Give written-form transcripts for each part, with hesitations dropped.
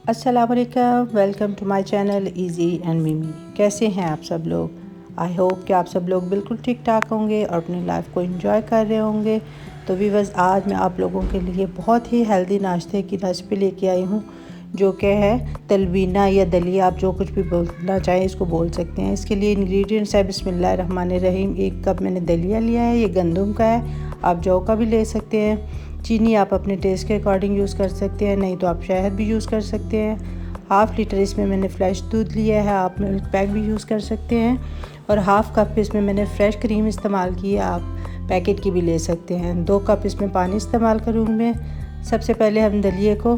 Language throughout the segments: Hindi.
अस्सलाम वालेकुम, welcome to my channel easy and Mimi. कैसे हैं आप सब लोग? आई होप कि आप सब लोग बिल्कुल ठीक ठाक होंगे और अपनी लाइफ को एंजॉय कर रहे होंगे। तो व्यूअर्स, आज मैं आप लोगों के लिए बहुत ही हेल्दी नाश्ते की रेसिपी लेके आई हूँ, जो कि है तलबीना या दलिया। आप जो कुछ भी बोलना चाहें इसको बोल सकते हैं। इसके लिए इंग्रेडिएंट्स है बिस्मिल्लाहिर्रहमानिर्रहीम। 1 कप मैंने दलिया लिया है, ये गंदम का है, आप जौ का भी ले सकते हैं। चीनी आप अपने टेस्ट के अकॉर्डिंग यूज़ कर सकते हैं, नहीं तो आप शहद भी यूज़ कर सकते हैं। हाफ़ लीटर इसमें मैंने फ्रेश दूध लिया है, आप मिल्क पैक भी यूज़ कर सकते हैं। और हाफ़ कप इसमें मैंने फ़्रेश क्रीम इस्तेमाल की है, आप पैकेट की भी ले सकते हैं। 2 कप इसमें पानी इस्तेमाल करूँगी मैं। सबसे पहले हम दलिए को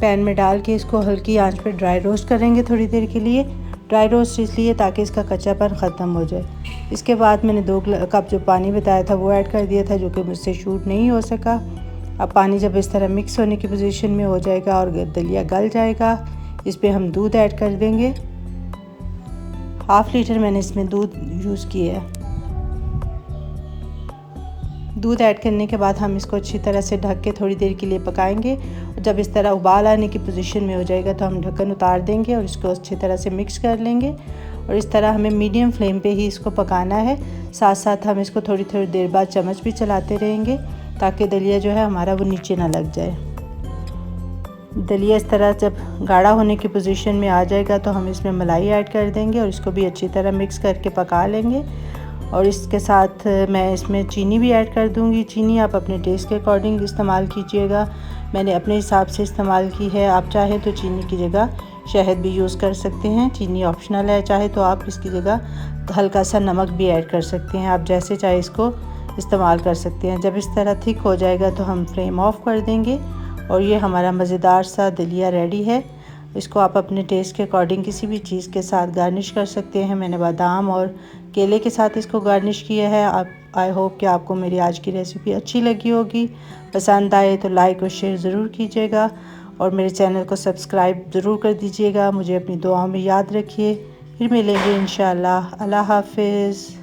पैन में डाल के इसको हल्की आंच पे ड्राई रोस्ट करेंगे थोड़ी देर के लिए। ड्राई रोस्ट इसलिए ताकि इसका कच्चापन ख़त्म हो जाए। इसके बाद मैंने 2 कप जो पानी बताया था वो ऐड कर दिया था, जो कि मुझसे शूट नहीं हो सका। अब पानी जब इस तरह मिक्स होने की पोजीशन में हो जाएगा और दलिया गल जाएगा, इस पे हम दूध ऐड कर देंगे। हाफ़ लीटर मैंने इसमें दूध यूज़ किया है। दूध ऐड करने के बाद हम इसको अच्छी तरह से ढक के थोड़ी देर के लिए पकाएंगे। जब इस तरह उबाल आने की पोजीशन में हो जाएगा तो हम ढक्कन उतार देंगे और इसको अच्छी तरह से मिक्स कर लेंगे। और इस तरह हमें मीडियम फ्लेम पे ही इसको पकाना है। साथ साथ हम इसको थोड़ी थोड़ी देर बाद चम्मच भी चलाते रहेंगे ताकि दलिया जो है हमारा वो नीचे ना लग जाए। दलिया इस तरह जब गाढ़ा होने की पोजीशन में आ जाएगा तो हम इसमें मलाई ऐड कर देंगे और इसको भी अच्छी तरह मिक्स करके पका लेंगे। और इसके साथ मैं इसमें चीनी भी ऐड कर दूंगी। चीनी आप अपने टेस्ट के अकॉर्डिंग इस्तेमाल कीजिएगा, मैंने अपने हिसाब से इस्तेमाल की है। आप चाहे तो चीनी की जगह शहद भी यूज़ कर सकते हैं, चीनी ऑप्शनल है। चाहे तो आप इसकी जगह हल्का सा नमक भी ऐड कर सकते हैं, आप जैसे चाहे इसको इस्तेमाल कर सकते हैं। जब इस तरह थिक हो जाएगा तो हम फ्लेम ऑफ कर देंगे और ये हमारा मज़ेदार सा दलिया रेडी है। इसको आप अपने टेस्ट के अकॉर्डिंग किसी भी चीज़ के साथ गार्निश कर सकते हैं। मैंने बादाम और केले के साथ इसको गार्निश किया है। आप आई होप कि आपको मेरी आज की रेसिपी अच्छी लगी होगी। पसंद आए तो लाइक और शेयर ज़रूर कीजिएगा और मेरे चैनल को सब्सक्राइब ज़रूर कर दीजिएगा। मुझे अपनी दुआओं में याद रखिए। फिर मिलेंगे इंशाअल्लाह। अल्लाह हाफ़िज़।